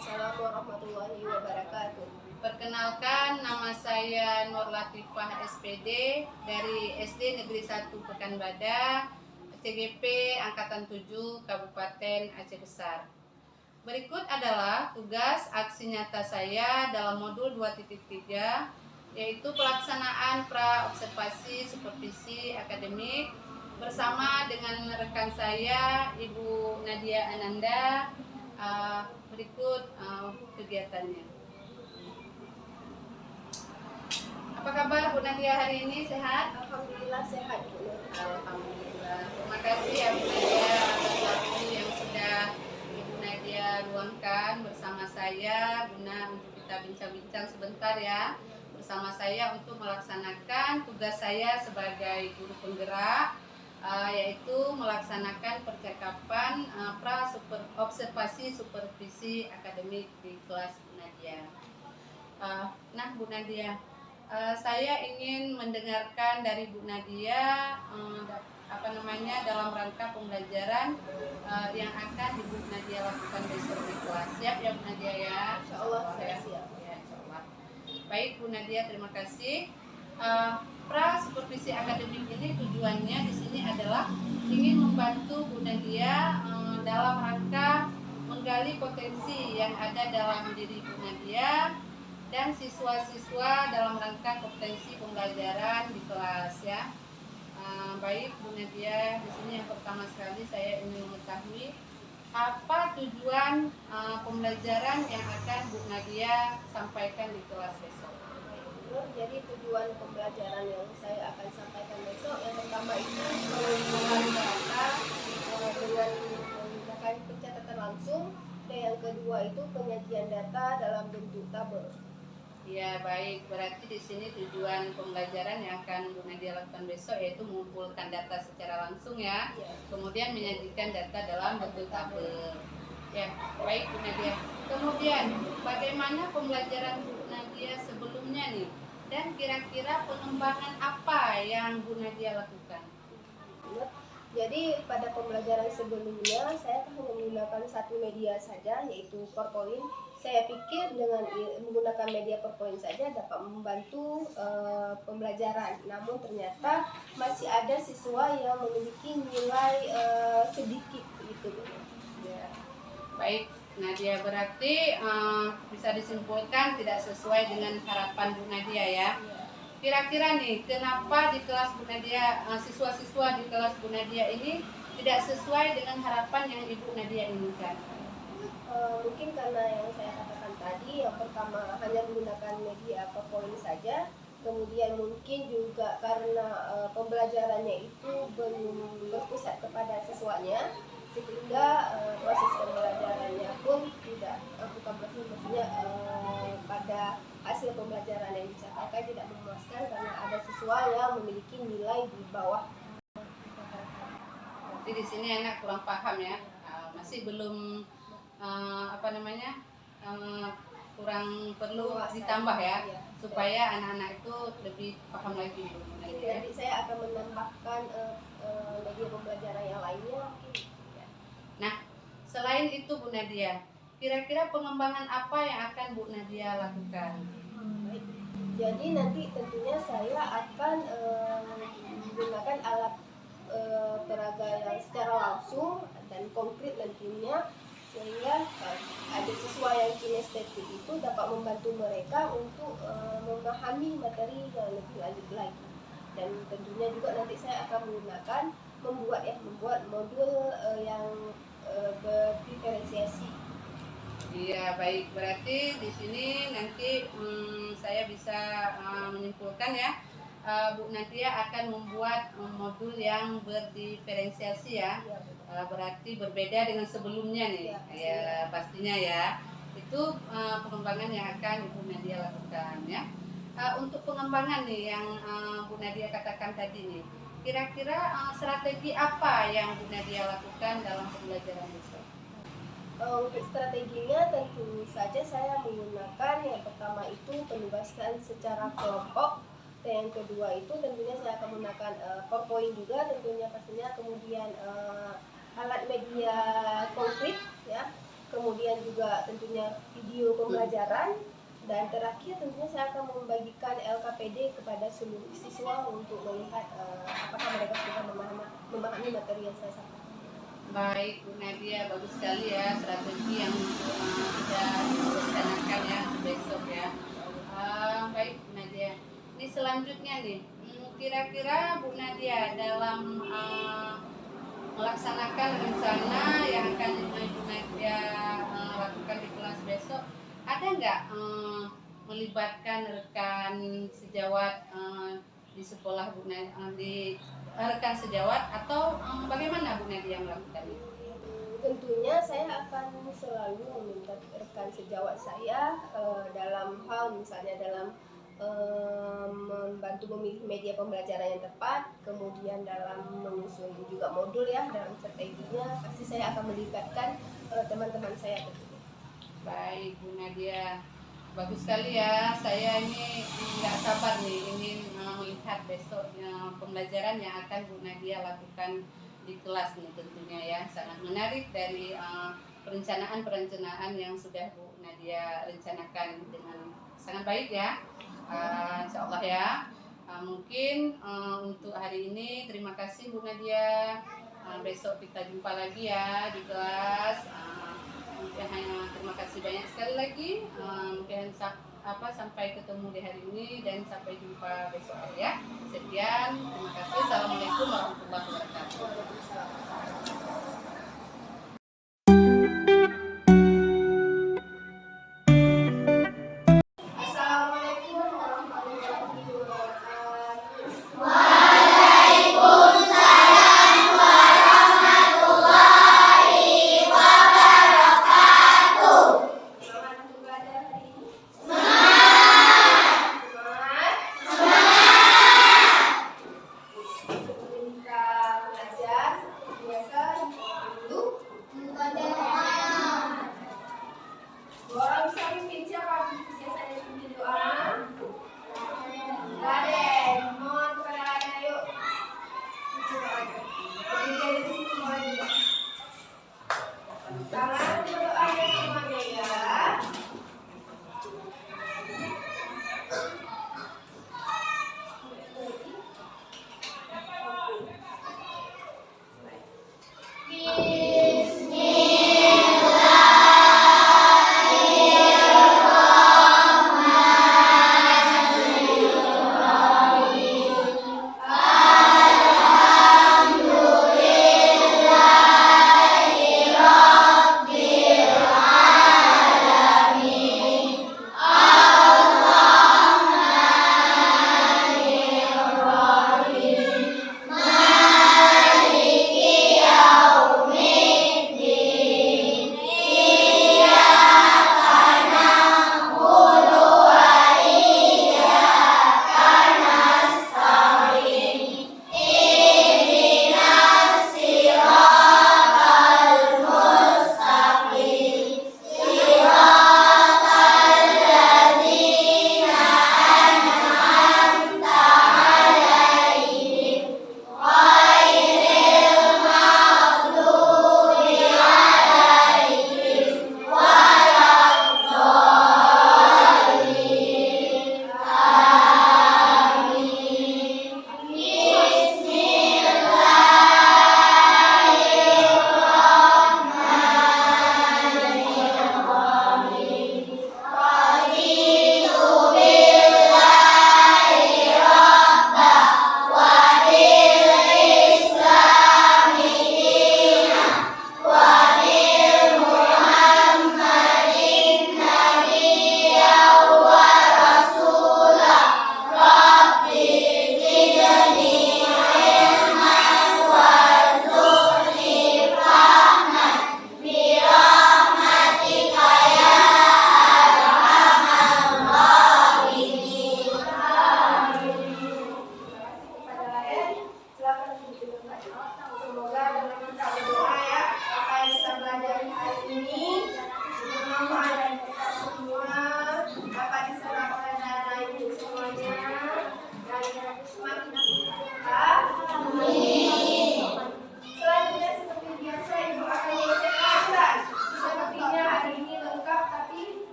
Waalaikumsalam warahmatullahi wabarakatuh. Perkenalkan, nama saya Nur Latifah SPD dari SD Negeri 1 Pekanbadak, CGP Angkatan 7 Kabupaten Aceh Besar. Berikut adalah tugas aksi nyata saya dalam modul 2.3, yaitu pelaksanaan pra-observasi supervisi akademik bersama dengan rekan saya Ibu Nadia Ananda. Berikut kegiatannya. Apa kabar Bu Nadia hari ini? Sehat? Alhamdulillah sehat, Bu. Alhamdulillah. Terima kasih ya Bu Nadia atas waktu yang sudah Ibu Nadia luangkan bersama saya guna untuk kita bincang-bincang sebentar ya. Bersama saya untuk melaksanakan tugas saya sebagai guru penggerak, yaitu melaksanakan percakapan observasi supervisi akademik di kelas Bu Nadia. Nah Bu Nadia, saya ingin mendengarkan dari Bu Nadia dalam rangka pembelajaran yang akan Ibu Nadia lakukan besok di kelas. Siap ya Bu Nadia ya? Insyaallah saya siap. Ya, insyaallah. Baik Bu Nadia, terima kasih. Supervisi akademik ini tujuannya di sini adalah ingin membantu Bu Nadia dalam rangka menggali potensi yang ada dalam diri Bu Nadia dan siswa-siswa dalam rangka kompetensi pembelajaran di kelas ya. Baik Bu Nadia, di sini yang pertama sekali saya ingin mengetahui apa tujuan pembelajaran yang akan Bu Nadia sampaikan di kelas besok. Jadi tujuan pembelajaran yang saya akan sampaikan besok yang pertama itu pengumpulan data dengan menggunakan pencatatan langsung, dan yang kedua itu penyajian data dalam bentuk tabel. Ya baik, berarti di sini tujuan pembelajaran yang akan Bu Nadia lakukan besok yaitu mengumpulkan data secara langsung ya, kemudian menyajikan data dalam bentuk tabel. Ya baik Bu Nadia. Kemudian bagaimana pembelajaran Bu Nadia sebelumnya nih, dan kira-kira pengembangan apa yang Bu Nadia lakukan? Jadi pada pembelajaran sebelumnya saya hanya menggunakan satu media saja, yaitu PowerPoint. Saya pikir dengan menggunakan media PowerPoint saja dapat membantu pembelajaran. Namun ternyata masih ada siswa yang memiliki nilai sedikit gitu. Ya. Baik Nadia, berarti bisa disimpulkan tidak sesuai dengan harapan Bu Nadia ya. Kira-kira nih, kenapa di kelas Bu Nadia, siswa-siswa di kelas Bu Nadia ini tidak sesuai dengan harapan yang Ibu Nadia inginkan? Mungkin karena yang saya katakan tadi, yang pertama hanya menggunakan media PowerPoint saja, kemudian mungkin juga karena pembelajarannya itu belum berpusat kepada siswanya, sehingga proses pembelajarannya pun tidak maksudnya pada hasil pembelajaran yang dicapai tidak memuaskan karena ada siswa yang memiliki nilai di bawah. Jadi di sini anak kurang paham ya, masih belum kurang perlu ditambah ya, supaya anak-anak itu lebih paham lagi. Jadi saya akan menambahkan media pembelajaran yang lainnya. Nah, selain itu Bu Nadia, kira-kira pengembangan apa yang akan Bu Nadia lakukan? Jadi nanti tentunya saya akan menggunakan alat peraga yang secara langsung dan konkret nantinya, sehingga ada siswa yang kinestetik itu dapat membantu mereka untuk memahami materi yang lebih lanjut lagi. Dan tentunya juga nanti saya akan membuat modul yang berdiferensiasi. Iya baik, berarti di sini nanti saya bisa menyimpulkan ya, Bu Nadia akan membuat modul yang berdiferensiasi ya, berarti berbeda dengan sebelumnya nih, ya pastinya ya. Itu pengembangan yang akan Ibu Nadia lakukan ya. Untuk pengembangan nih yang Bu Nadia katakan tadi nih, kira-kira strategi apa yang Bu Nadia lakukan dalam pembelajaran besok? Untuk strateginya tentu saja saya menggunakan yang pertama itu penugasan secara kelompok, dan yang kedua itu tentunya saya akan menggunakan PowerPoint juga tentunya pastinya, kemudian alat media konkret ya, kemudian juga tentunya video pembelajaran, dan terakhir tentunya saya akan membagikan LKPD kepada seluruh siswa untuk melihat apakah mereka sudah memahami materi yang saya sampaikan. Baik, Bu Nadia, bagus sekali ya strategi yang sudah direncanakan ya besok ya. Baik, Bu Nadia. Ini selanjutnya nih, kira-kira Bu Nadia dalam melaksanakan rencana yang akan Bu Nadia lakukan di kelas besok, ada nggak melibatkan rekan sejawat di sekolah Bu Nadia, di rekan sejawat atau bagaimana Bu Nadia melakukannya? Tentunya saya akan selalu meminta rekan sejawat saya dalam hal misalnya dalam membantu memilih media pembelajaran yang tepat, kemudian dalam menyusun juga modul ya dalam strateginya, pasti saya akan melibatkan teman-teman saya tentunya. Baik Bu Nadia, bagus sekali ya. Saya ini nggak sabar nih ingin melihat besok pembelajaran yang akan Bu Nadia lakukan di kelas nih tentunya ya. Sangat menarik dari perencanaan yang sudah Bu Nadia rencanakan dengan sangat baik ya. Insya Allah ya. Mungkin untuk hari ini terima kasih Bu Nadia. Besok kita jumpa lagi ya di kelas. Terima kasih banyak sekali lagi. Mungkin sampai ketemu di hari ini dan sampai jumpa besok hari ya. Sekian, terima kasih. Assalamualaikum warahmatullahi wabarakatuh.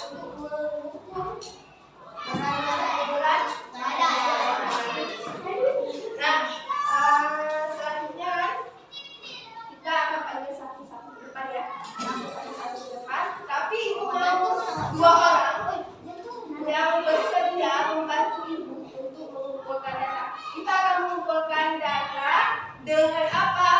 untuk mengukur berat berat Nah, selanjutnya kita akan panggil satu-satu ke depan ya. Satu ke depan. Tapi ibu mau 2 orang yang bersedia membantu ibu untuk mengumpulkan data. Kita akan mengumpulkan data dengan apa?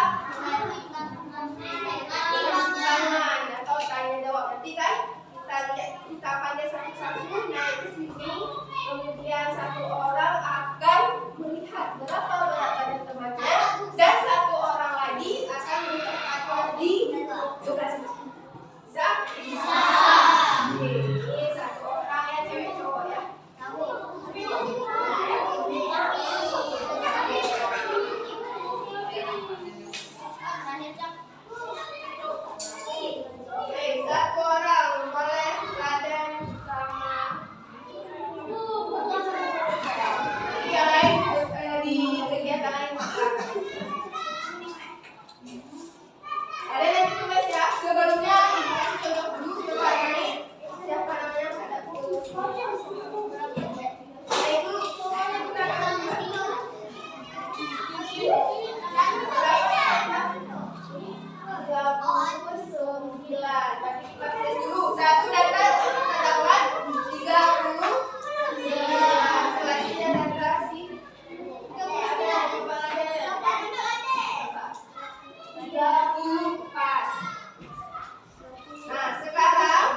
Tangan atau tanya jawab. Nanti kan kita lihat, kita panggil satu-satu naik ke sini. Kemudian satu orang akan melihat berapa berat badan temannya dan satu orang lagi akan menempatkan di sebelah sini. Bisa? Bisa. Oke, ini satu orang ya, cewek cowok ya. Oke, satu orang boleh badan sama yang lain di kegiatan lain. Ada nanti tulis ya. Sebelumnya ibu kasih contoh dulu coba ini siapa namanya ada tulis. Baik dulu semuanya kita akan Tapi kita tulis dulu. Satu data ketahuan 39. Selanjutnya data si 30 pas. Nah, sekarang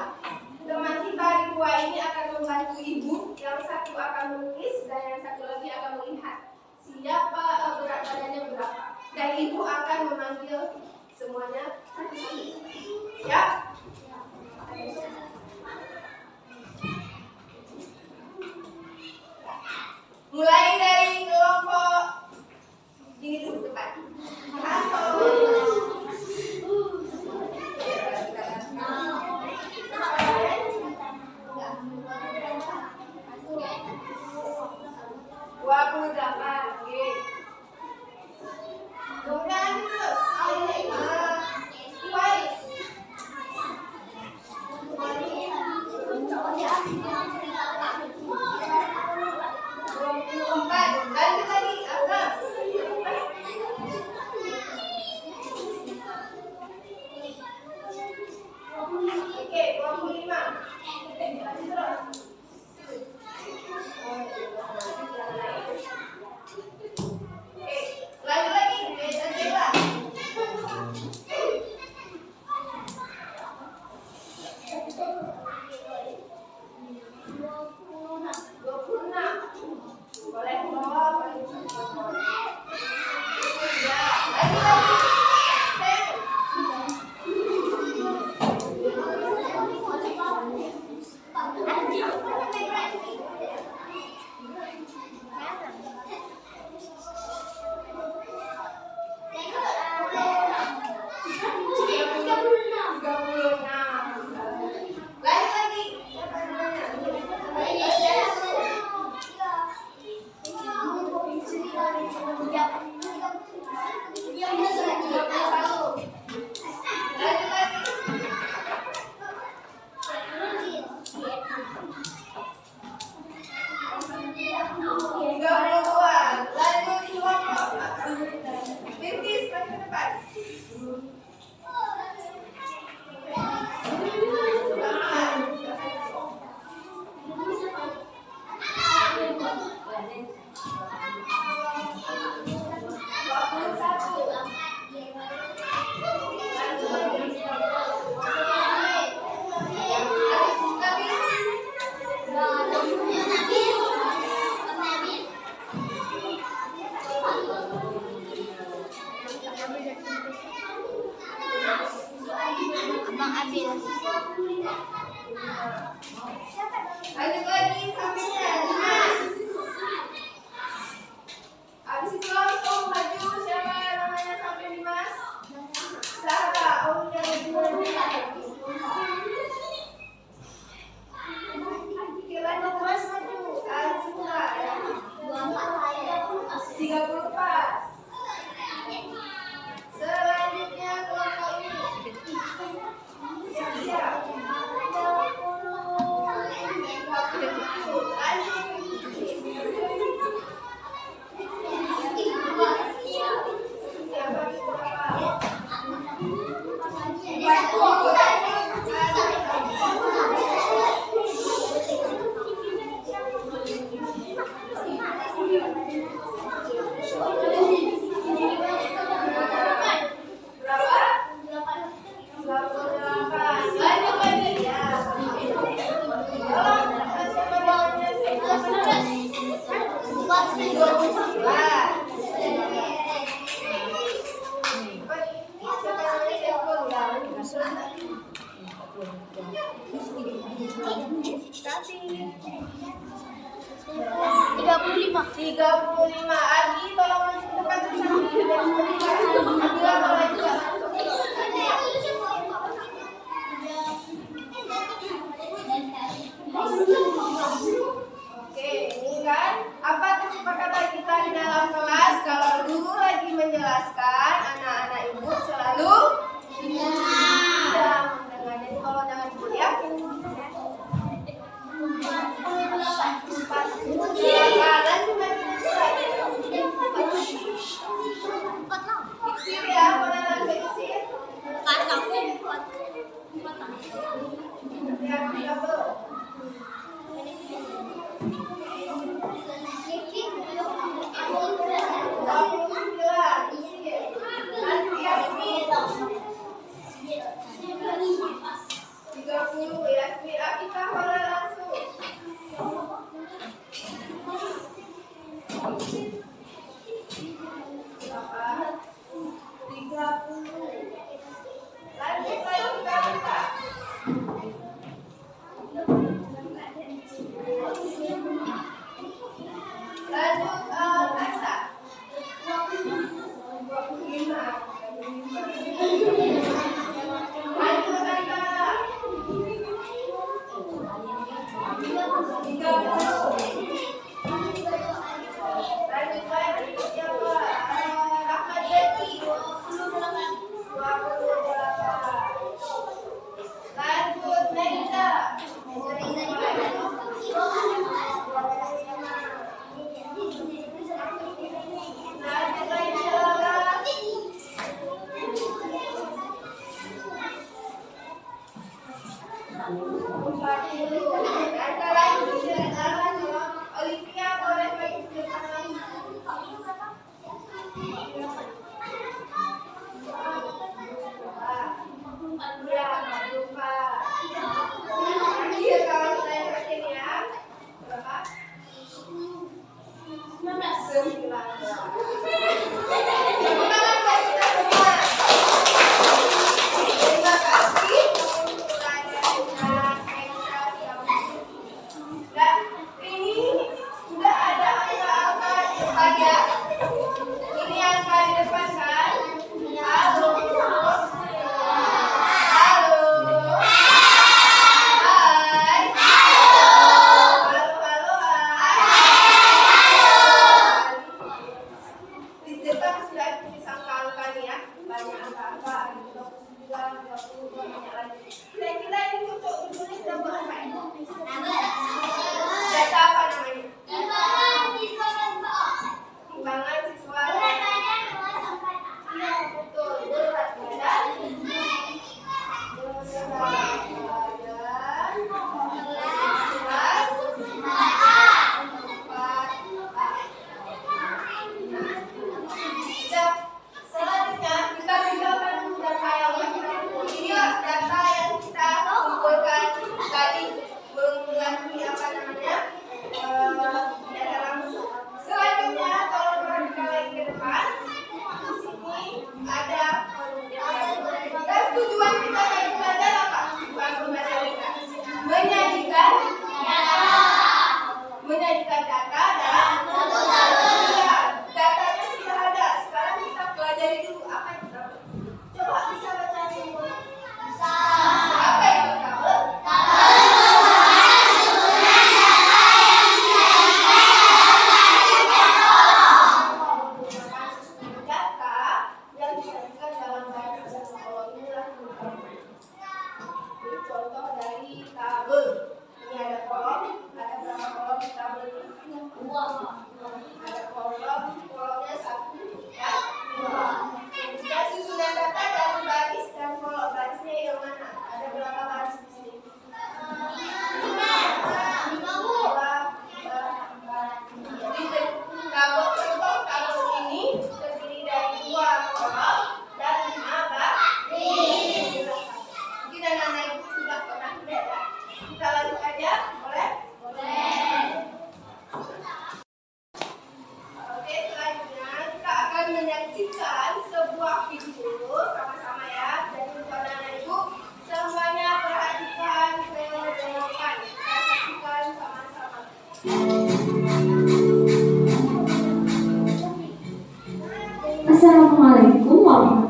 teman kita di dua ini akan membantu ibu. Yang satu akan menulis dan yang satu lagi akan melihat siapa berat badannya berapa. Dan ibu akan memanggil semuanya satu-satu. Siap? Mulai dari kelompok ini dulu depan. Dua puluh delapan, oke. Kemudian terus, twice. 24, lanjut lagi, Oke, 25. Oke, lanjut lagi, beda. 26. Boleh bawa, boleh bawa. Ya, lanjut lagi. 34. Selanjutnya kelompok ini. Siap-siap. 35. Adi, tolong masuk ke depan bersama 35. Nabila boleh juga masuk. Oke, ini kan apa kesepakatan kita di dalam kelas? Kalau guru lagi menjelaskan, anak-anak ibu selalu diam mendengar. Jadi kalau jangan kuliah, kalian juga iksir ya, mana lagi iksir? Yang double.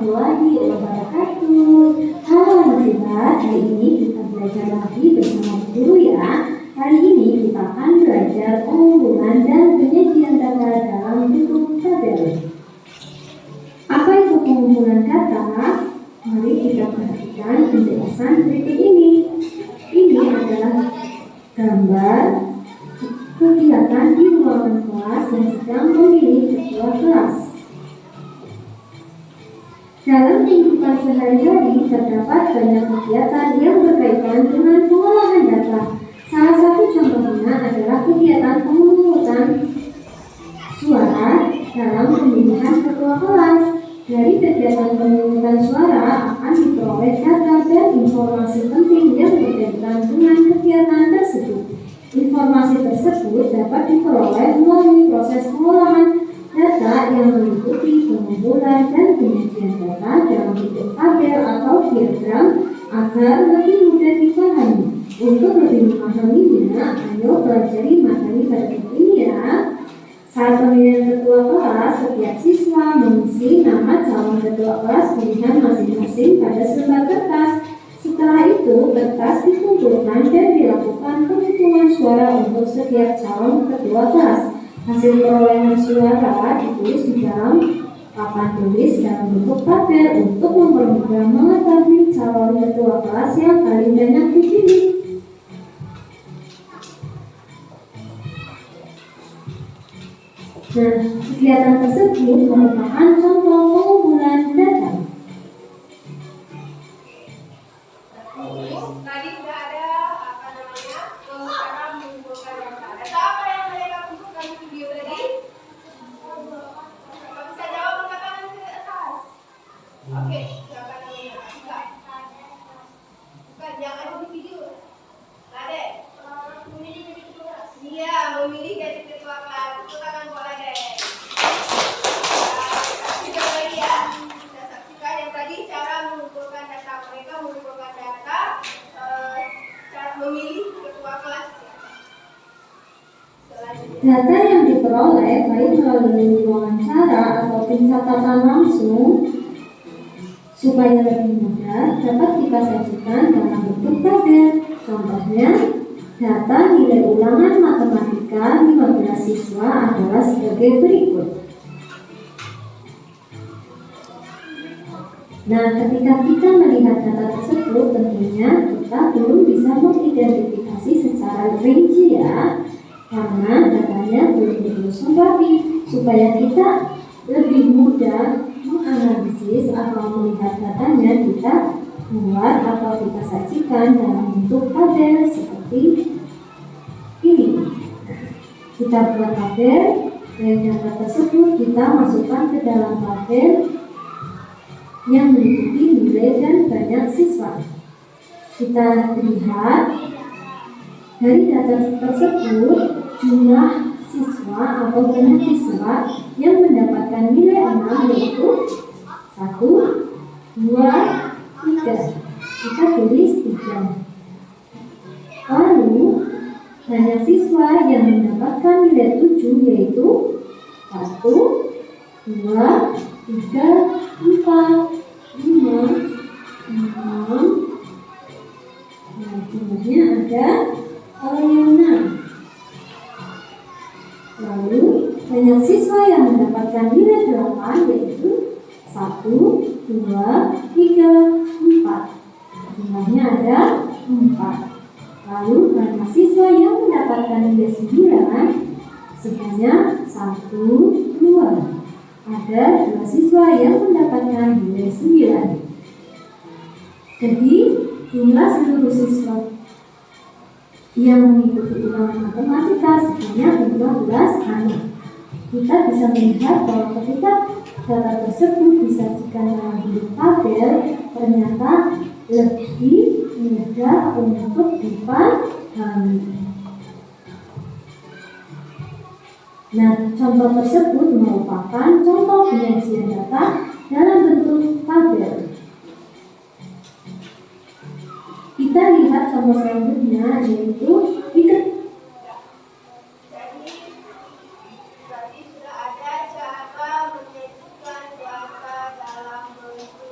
warahmatullahi wabarakatuh. Halo anak-anak, hari ini kita belajar lagi bersama guru ya. Hari ini kita akan belajar pengumpulan dan penyajian data dalam bentuk tabel. Apa itu pengumpulan data? Mari kita perhatikan penjelasan berikut ini. Ini adalah gambar kegiatan di ruangan kelas yang sedang memilih ketua kelas. Dalam kehidupan sehari-hari terdapat banyak kegiatan yang berkaitan dengan pengolahan data. Salah satu contohnya adalah kegiatan pemungutan suara dalam pemilihan ketua kelas. Dari kegiatan pemungutan suara akan diperoleh data dan informasi penting yang berkaitan dengan kegiatan tersebut. Informasi tersebut dapat diperoleh melalui proses pengolahan data yang meliputi pengumpulan dan penyajian data dalam bentuk tabel atau diagram agar lebih mudah dipahami. Untuk lebih memahaminya, ayo pelajari materi berikut ini ya. Saat pemilihan ketua kelas, setiap siswa mengisi nama calon ketua kelas pilihan masing-masing pada selembar kertas. Setelah itu, kertas dikumpulkan dan dilakukan penghitungan suara untuk setiap calon ketua kelas. Hasil perolehan suara ditulis di dalam papan tulis dalam bentuk tabel untuk mempermudah mengetahui calon ketua kelas yang paling banyak dipilih. Nah, kegiatan tersebut merupakan contoh pengumpulan data. Tadi sudah ada cara mengumpulkan data. Data apa yang mereka kumpulkan di video tadi? Kalau bisa jawab angkat tangan ke atas. Oke, silakan namanya. Bukan yang ada di video. Ada. Memilih jadi ketua kelas. Iya, memilih jadi ketua kelas. Itu tangan bola deh. Saksikan lagi ya. Kita saksikan yang tadi cara mengumpulkan data. Mereka mengumpulkan data cara memilih ketua kelas. Data yang diperoleh baik melalui wawancara atau pencatatan langsung supaya lebih mudah dapat kita sajikan dalam bentuk tabel. Contohnya, data nilai ulangan matematika 15 siswa adalah sebagai berikut. Nah, ketika kita melihat data tersebut, tentunya kita belum bisa mengidentifikasi secara rinci ya, karena datanya belum disusun rapi. Supaya kita lebih mudah menganalisis atau melihat datanya, kita buat atau kita sajikan dalam bentuk tabel seperti ini. Kita buat tabel dan data tersebut kita masukkan ke dalam tabel yang meliputi nilai dan banyak siswa. Kita lihat dari data tersebut jumlah siswa atau banyak siswa yang mendapatkan nilai 6 yaitu 1, 2, 3. Kita tulis 3. Lalu banyak siswa yang mendapatkan nilai 7 yaitu 1, 2, 3, 4, 5, 6. Nah, jumlahnya ada yang 6. Lalu banyak siswa yang mendapatkan nilai 8 yaitu 1, 2, 3, 4. Jumlahnya ada 4. Lalu banyak siswa yang mendapatkan nilai 9 sebanyak 1, 2. Ada 2 siswa yang mendapatkan nilai 9. Jadi jumlah seluruh siswa yang mengikuti ulangan matematika sebanyak 15 anak. Kita bisa melihat bahwa ketika data tersebut disajikan dalam bentuk tabel, ternyata lebih mudah untuk dipahami. Nah, contoh tersebut merupakan contoh penyajian data dalam bentuk tabel. Kita lihat contoh selanjutnya yaitu Jadi sudah ada cara menyajikan data dalam bentuk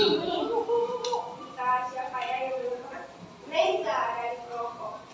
Kita siapa ya yang belum pernah? Neza dari kelompok.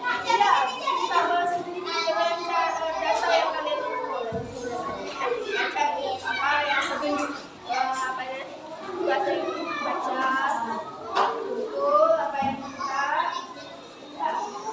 Ya, sama sendiri dengan data yang kalian cari apa yang petunjuk apa ya tugasnya itu baca betul apa yang kita langsung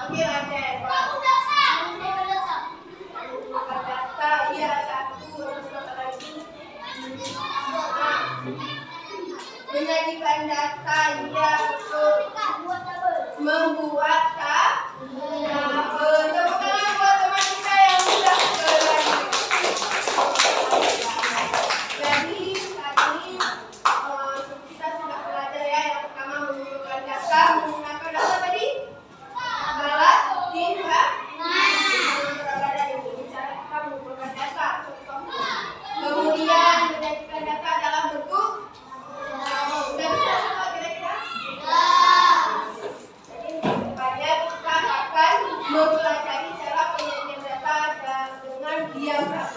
Oke, lanjut. Data, iya satu, terus apa lagi? Menyajikan data, iya betul. Membuat tabel. Tepuk tangan buat teman kita yang sudah lagi. Jadi tadi kita sudah belajar ya, yang pertama mengumpulkan data, menggunakan data tadi alat tindak beragam yang berbicara kita mengumpulkan data. Contohnya, kemudian menyajikan data dalam bentuk sudah bisa semua kira-kira? Jadi kedepannya kita akan mempelajari cara penyajian data dan dengan diagram.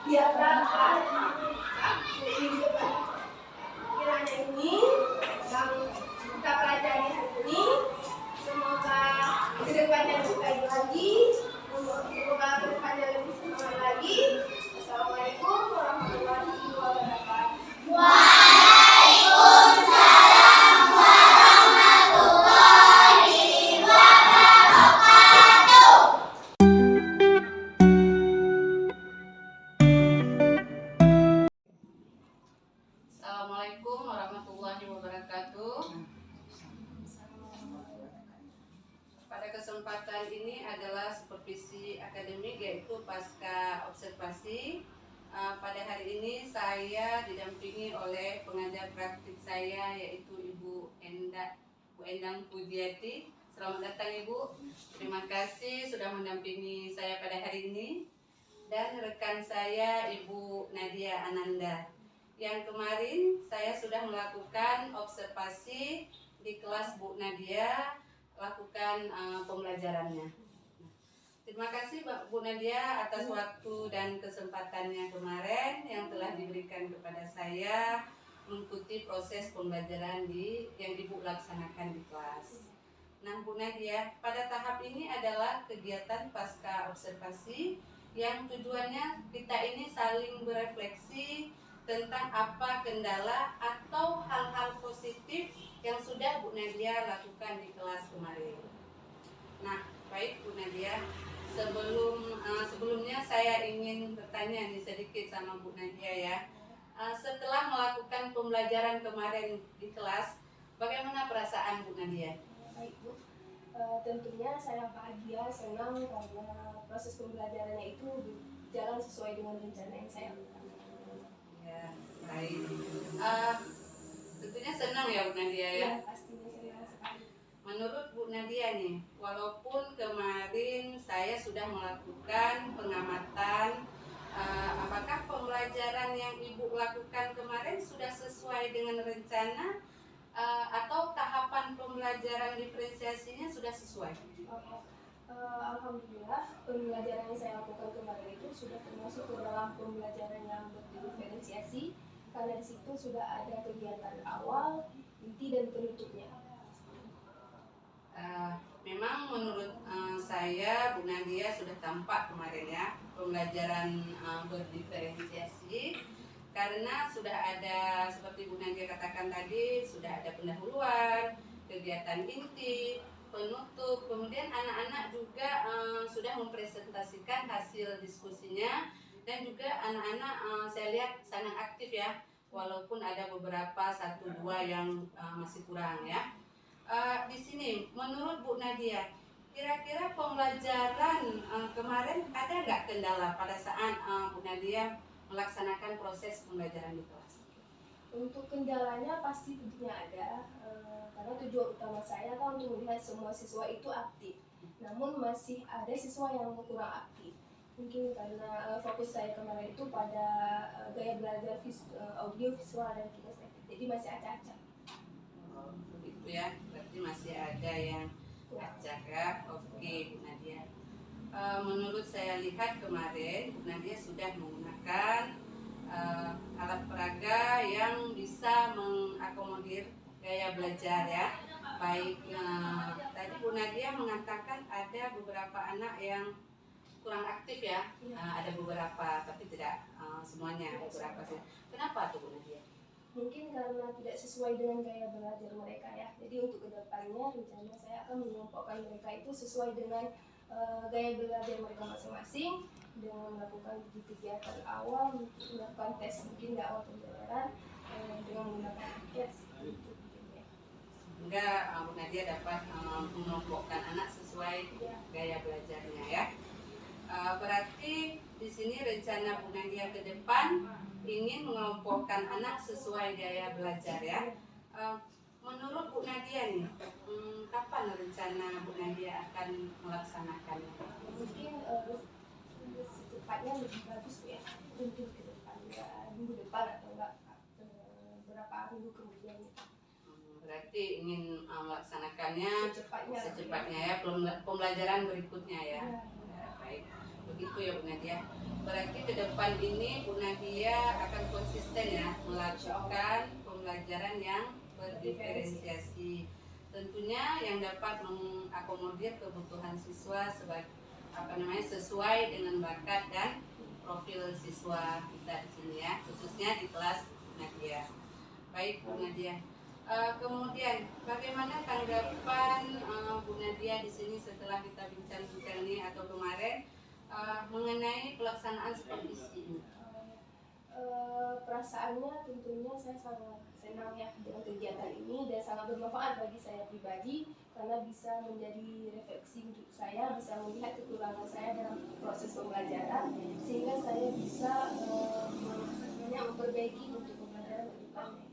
Diagram di depan. Kiranya ini yang kita pelajari hari ini. Semoga kedepannya lebih baik lagi. Semoga kedepannya lebih semangat lagi. Assalamualaikum warahmatullahi wabarakatuh. Assalamualaikum warahmatullahi wabarakatuh. Pada kesempatan ini adalah supervisi akademik, yaitu pasca observasi. Pada hari ini saya didampingi oleh pengajar praktik saya, yaitu Ibu Endang Pujiati. Selamat datang Ibu. Terima kasih sudah mendampingi saya pada hari ini. Dan rekan saya Ibu Nadia Ananda. Yang kemarin saya sudah melakukan observasi di kelas Bu Nadia, lakukan pembelajarannya. Terima kasih Bu Nadia atas waktu dan kesempatannya kemarin yang telah diberikan kepada saya mengikuti proses pembelajaran yang Ibu laksanakan di kelas. Nah Bu Nadia, pada tahap ini adalah kegiatan pasca observasi yang tujuannya kita ini saling berefleksi tentang apa kendala atau hal-hal positif yang sudah Bu Nadia lakukan di kelas kemarin. Nah, baik Bu Nadia, sebelumnya saya ingin bertanya nih sedikit sama Bu Nadia ya. Setelah melakukan pembelajaran kemarin di kelas, bagaimana perasaan Bu Nadia? Baik Bu, tentunya saya bahagia, senang karena proses pembelajarannya itu berjalan sesuai dengan rencana yang saya lakukan. Ya, baik. Tentunya senang ya Bu Nadia ya? Ya, pastinya senang sekali. Menurut Bu Nadia nih, walaupun kemarin saya sudah melakukan pengamatan, apakah pembelajaran yang Ibu lakukan kemarin sudah sesuai dengan rencana atau tahapan pembelajaran diferensiasinya sudah sesuai? Alhamdulillah, pembelajaran yang saya lakukan kemarin itu sudah termasuk ke dalam pembelajaran yang berdiferensiasi, karena di situ sudah ada kegiatan awal, inti dan penutupnya. Memang menurut saya Bu Nadia sudah tampak kemarin ya pembelajaran berdiferensiasi, karena sudah ada seperti Bu Nadia katakan tadi, sudah ada pendahuluan, kegiatan inti, penutup, kemudian anak-anak juga sudah mempresentasikan hasil diskusinya, dan juga anak-anak saya lihat sangat aktif ya, walaupun ada beberapa 1-2 yang masih kurang ya. Di sini menurut Bu Nadia, kira-kira pembelajaran kemarin ada nggak kendala pada saat Bu Nadia melaksanakan proses pembelajaran di kelas? Untuk kendalanya pasti tentunya ada, karena tujuan utama saya kan untuk melihat semua siswa itu aktif. Namun masih ada siswa yang kurang aktif. Mungkin karena fokus saya kemarin itu pada gaya belajar audio, visual, dan kinestetik. Jadi masih acak-acak. Begitu ya, berarti masih ada yang acak ya. Oke Bu Nadia. Menurut saya lihat kemarin Bu Nadia sudah menggunakan alat peraga yang bisa mengakomodir gaya belajar ya. Baik, tadi Bu Nadia mengatakan ada beberapa anak yang kurang aktif ya. Ada beberapa, tapi tidak semuanya, beberapa sih. Kenapa tuh Bu Nadia? mungkin karena tidak sesuai dengan gaya belajar mereka ya. Jadi untuk kedepannya rencana saya akan mengelompokkan mereka itu sesuai dengan gaya belajar mereka masing-masing, dengan melakukan kegiatan awal, melakukan tes mungkin di awal pembelajaran dengan menggunakan tiket seperti itu mungkin ya. Sehingga Bu Nadia dapat mengelompokkan anak sesuai gaya belajarnya ya. Berarti di sini rencana Bu Nadia ke depan ingin mengelompokkan anak sesuai gaya belajar ya. Menurut Bu Nadia nih, kapan rencana Bu Nadia akan melaksanakannya? Mungkin secepatnya lebih bagus ya, mungkin ke depan, minggu depan atau enggak beberapa minggu kemudian. Berarti ingin melaksanakannya secepatnya ya, pembelajaran berikutnya ya. Baik, begitu ya Bu Nadia. Berarti ke depan ini Bu Nadia akan konsisten ya melakukan pembelajaran yang berdiferensiasi, tentunya yang dapat mengakomodir kebutuhan siswa sesuai dengan bakat dan profil siswa kita di sini ya, khususnya di kelas Bu Nadia. Baik Bu Nadia. Kemudian bagaimana tanggapan Bu Nadia di sini setelah kita bincang-bincang ini atau kemarin mengenai pelaksanaan supervisi ini? Perasaannya tentunya saya sangat senang ya dengan kegiatan ini dan sangat bermanfaat bagi saya pribadi karena bisa menjadi refleksi untuk saya, bisa melihat kekurangan saya dalam proses pembelajaran sehingga saya bisa memperbaiki untuk pembelajaran ke depannya.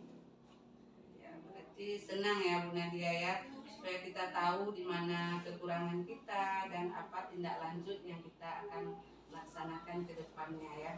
Berarti senang ya Bu Nadia ya, supaya kita tahu di mana kekurangan kita dan apa tindak lanjut yang kita akan laksanakan ke depannya ya.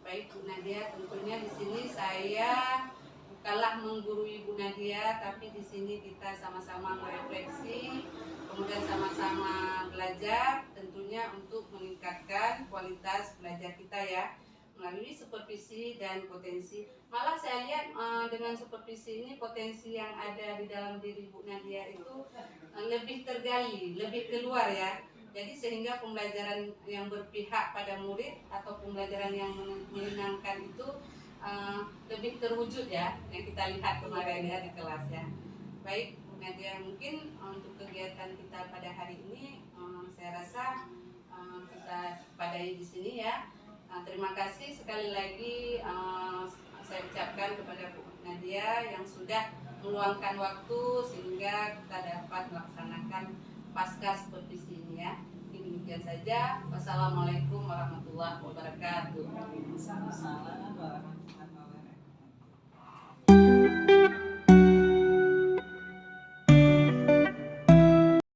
Baik Bu Nadia, tentunya di sini saya bukanlah menggurui Bu Nadia, tapi di sini kita sama-sama merefleksi, kemudian sama-sama belajar, tentunya untuk meningkatkan kualitas belajar kita ya, melalui supervisi dan potensi. Malah saya lihat dengan supervisi ini potensi yang ada di dalam diri Bu Nadia itu lebih tergali, lebih keluar ya. Jadi sehingga pembelajaran yang berpihak pada murid atau pembelajaran yang menyenangkan itu lebih terwujud ya, yang kita lihat kemarin ya di kelas ya. Baik Bu Nadia, mungkin untuk kegiatan kita pada hari ini saya rasa kita padai di sini ya. Terima kasih sekali lagi saya ucapkan kepada Bu Nadia yang sudah meluangkan waktu sehingga kita dapat melaksanakan pasca supervisi ini ya. Demikian saja. Wassalamualaikum warahmatullahi wabarakatuh. Salam.